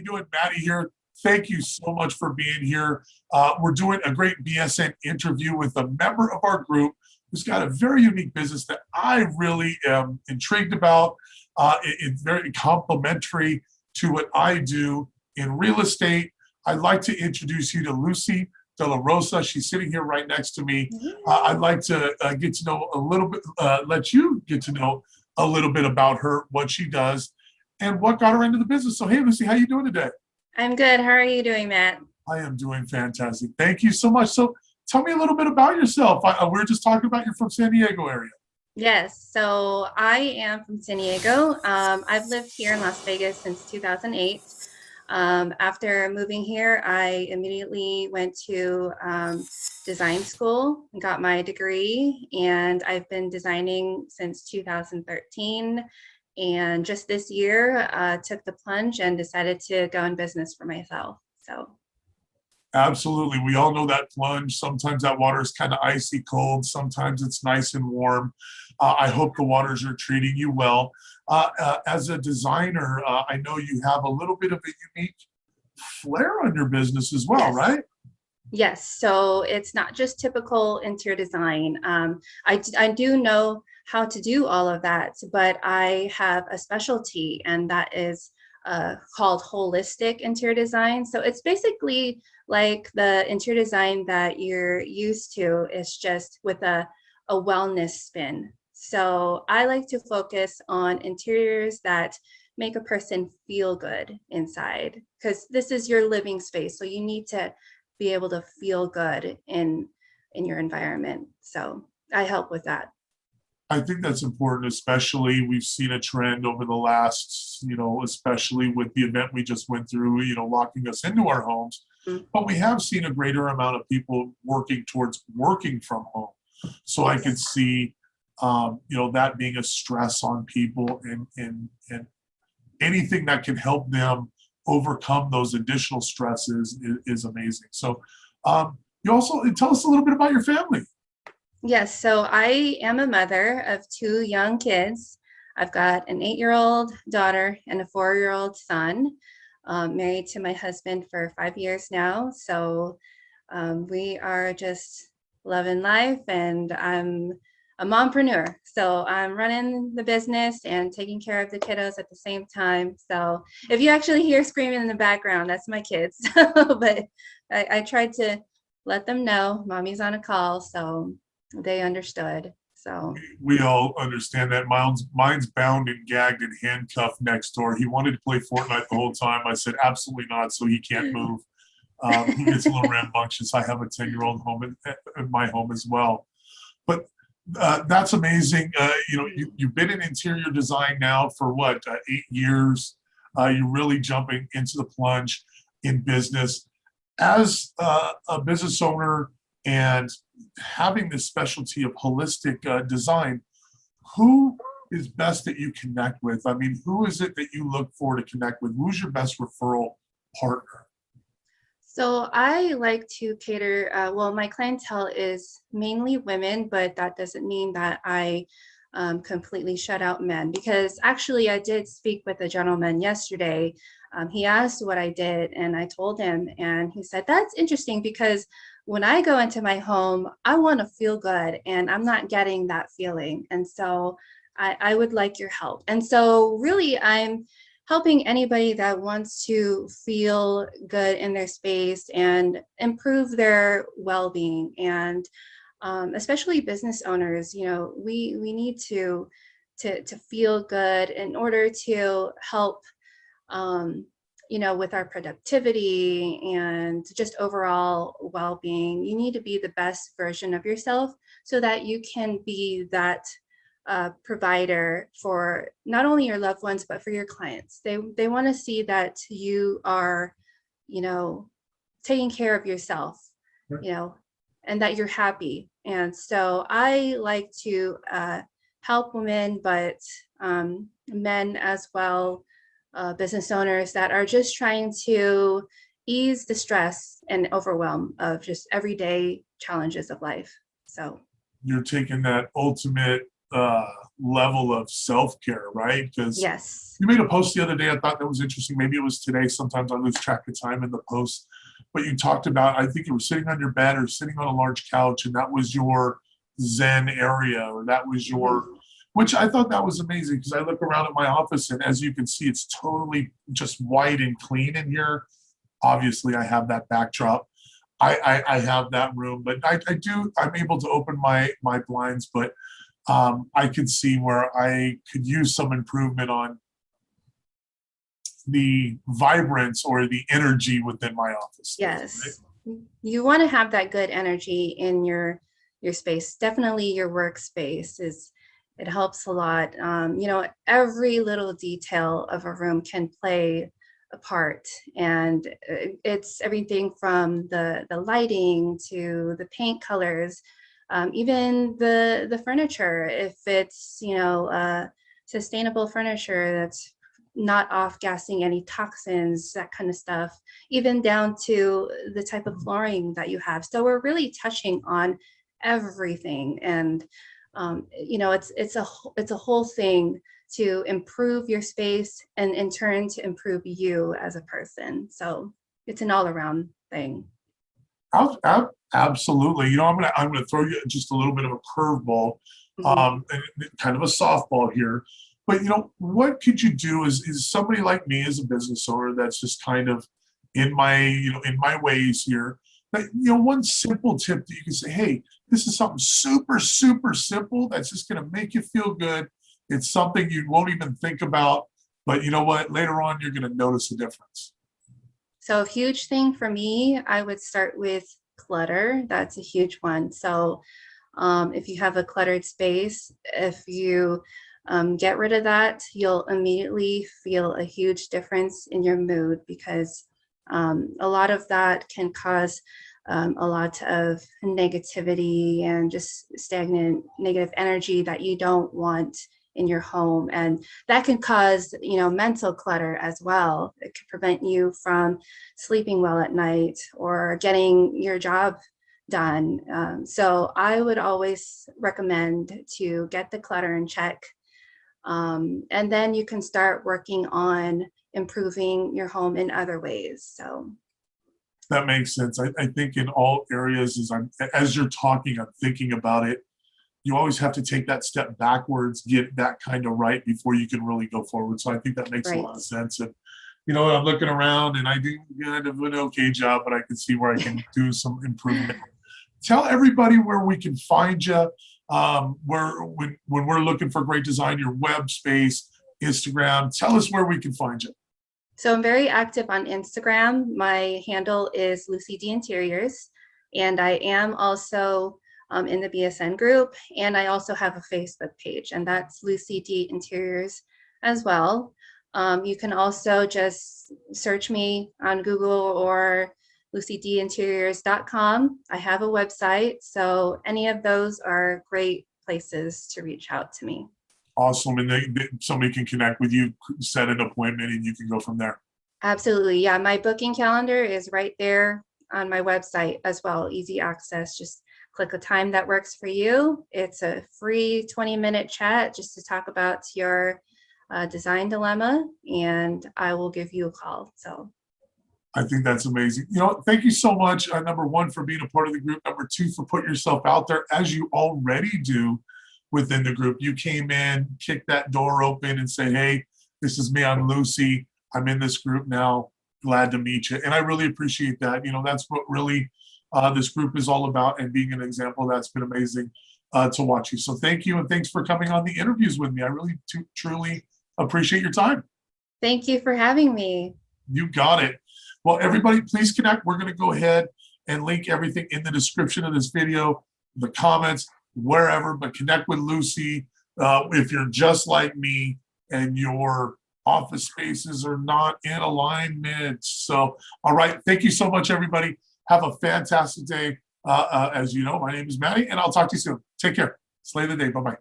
doing? Maddie here. Thank you so much for being here. We're doing a great BSN interview with a member of our group who's got a very unique business that I really am intrigued about. It's very complementary to what I do in real estate. I'd like to introduce you to Lucy De La Rosa. She's sitting here right next to me. I'd like to get to know a little bit, let you get to know a little bit about her, what she does, and what got her into the business. So, hey, Lucy, how you doing today? I'm good. How are you doing, Matt? I am doing fantastic. Thank you so much. So, tell me a little bit about yourself. We were just talking about you're from San Diego area. Yes, so I am from San Diego. I've lived here in Las Vegas since 2008. After moving here, I immediately went to design school and got my degree, and I've been designing since 2013. And just this year, took the plunge and decided to go in business for myself. So. Absolutely. We all know that plunge. Sometimes that water is kind of icy cold. Sometimes it's nice and warm. I hope the waters are treating you well. As a designer, I know you have a little bit of a unique flair on your business as well, Yes. right? Yes, so it's not just typical interior design. I do know how to do all of that, but I have a specialty, and that is called holistic interior design. So it's basically like the interior design that you're used to. It's just with a wellness spin. So I like to focus on interiors that make a person feel good inside, because this is your living space. So you need to be able to feel good in your environment. So I help with that. I think that's important, especially we've seen a trend over the last, especially with the event we just went through, locking us into our homes. Mm. But we have seen a greater amount of people working towards working from home. So I could see, that being a stress on people, and anything that can help them overcome those additional stresses is amazing. So you also tell us a little bit about your family. Yes, so I am a mother of two young kids. I've got an 8-year-old daughter and a 4-year-old son. Married to my husband for 5 years now. So we are just loving life, and I'm a mompreneur. So I'm running the business and taking care of the kiddos at the same time. So if you actually hear screaming in the background, that's my kids. But I tried to let them know mommy's on a call, so they understood. So We all understand that. Mine's bound and gagged and handcuffed next door. He wanted to play Fortnite the whole time. I said, absolutely not, so he can't move. He gets a little rambunctious. I have a 10-year-old home in my home as well. But that's amazing. You've been in interior design now for what, 8 years? You're really jumping into the plunge in business. As a business owner and having this specialty of holistic design, who is best that you connect with? I mean, who is it that you look for to connect with? Who's your best referral partner? So I like to cater, well, my clientele is mainly women, but that doesn't mean that I completely shut out men, because actually I did speak with a gentleman yesterday. He asked what I did, and I told him, and he said, that's interesting, because when I go into my home, I want to feel good, and I'm not getting that feeling. And so I would like your help. And so really, I'm helping anybody that wants to feel good in their space and improve their well-being. And especially business owners, we need to feel good in order to help, with our productivity and just overall well-being. You need to be the best version of yourself so that you can be that provider for not only your loved ones, but for your clients. They want to see that you are, taking care of yourself, and that you're happy. And so I like to help women, but men as well, business owners that are just trying to ease the stress and overwhelm of just everyday challenges of life. So You're taking that ultimate level of self-care, right? Because Yes. you made a post the other day. I thought that was interesting. Maybe it was today. Sometimes I lose track of time in the post. But you talked about, I think you were sitting on your bed or sitting on a large couch, and that was your Zen area, or that was your, which I thought that was amazing, because I look around at my office, and as you can see, it's totally just white and clean in here. Obviously, I have that backdrop. I have that room, but I'm able to open my blinds, but I could see where I could use some improvement on the vibrance or the energy within my office space, Yes. right? You want to have that good energy in your space. Definitely your workspace it helps a lot. Every little detail of a room can play a part, and it's everything from the lighting to the paint colors, even the furniture. If it's sustainable furniture that's not off-gassing any toxins, that kind of stuff, even down to the type of flooring that you have. So we're really touching on everything, and it's a whole thing to improve your space, and in turn to improve you as a person. So it's an all-around thing. Absolutely. I'm gonna throw you just a little bit of a curveball, and kind of a softball here. But what could you do is somebody like me as a business owner that's just kind of in my ways here. But one simple tip that you can say, hey, this is something super, super simple that's just gonna make you feel good. It's something you won't even think about, but you know what? Later on, you're gonna notice a difference. So a huge thing for me, I would start with clutter. That's a huge one. So if you have a cluttered space, if you get rid of that, you'll immediately feel a huge difference in your mood, because a lot of that can cause a lot of negativity and just stagnant negative energy that you don't want in your home. And that can cause, mental clutter as well. It could prevent you from sleeping well at night or getting your job done. So I would always recommend to get the clutter in check. And then you can start working on improving your home in other ways. So that makes sense. I think in all areas, as you're talking, I'm thinking about it. You always have to take that step backwards, get that kind of right before you can really go forward. So I think that makes a lot of sense. And I'm looking around, and I do kind of an okay job, but I can see where I can do some improvement. Tell everybody where we can find you. When we're looking for great design, your web space, Instagram. Tell us where we can find you. So I'm very active on Instagram. My handle is Lucy DEE Interiors, and I am also in the BSN group, and I also have a Facebook page, and that's Lucy DEE Interiors as well. You can also just search me on Google or LucyDeeInteriors.com. I have a website, so any of those are great places to reach out to me. Awesome. And somebody can connect with you, set an appointment, and you can go from there. Absolutely. Yeah, my booking calendar is right there on my website as well. Easy access. Just click a time that works for you. It's a free 20-minute chat just to talk about your design dilemma, and I will give you a call. So I think that's amazing. Thank you so much. Number one, for being a part of the group. Number two, for putting yourself out there, as you already do within the group. You came in, kicked that door open, and say, hey, this is me. I'm Lucy. I'm in this group now. Glad to meet you. And I really appreciate that. That's what really this group is all about, and being an example. That's been amazing to watch you. So thank you, and thanks for coming on the interviews with me. I really truly appreciate your time. Thank you for having me. You got it. Well, everybody, please connect. We're going to go ahead and link everything in the description of this video, the comments, wherever, but connect with Lucy. If you're just like me and your office spaces are not in alignment. So, all right. Thank you so much, everybody. Have a fantastic day. As you know, my name is Maddie, and I'll talk to you soon. Take care. Slay the day. Bye-bye.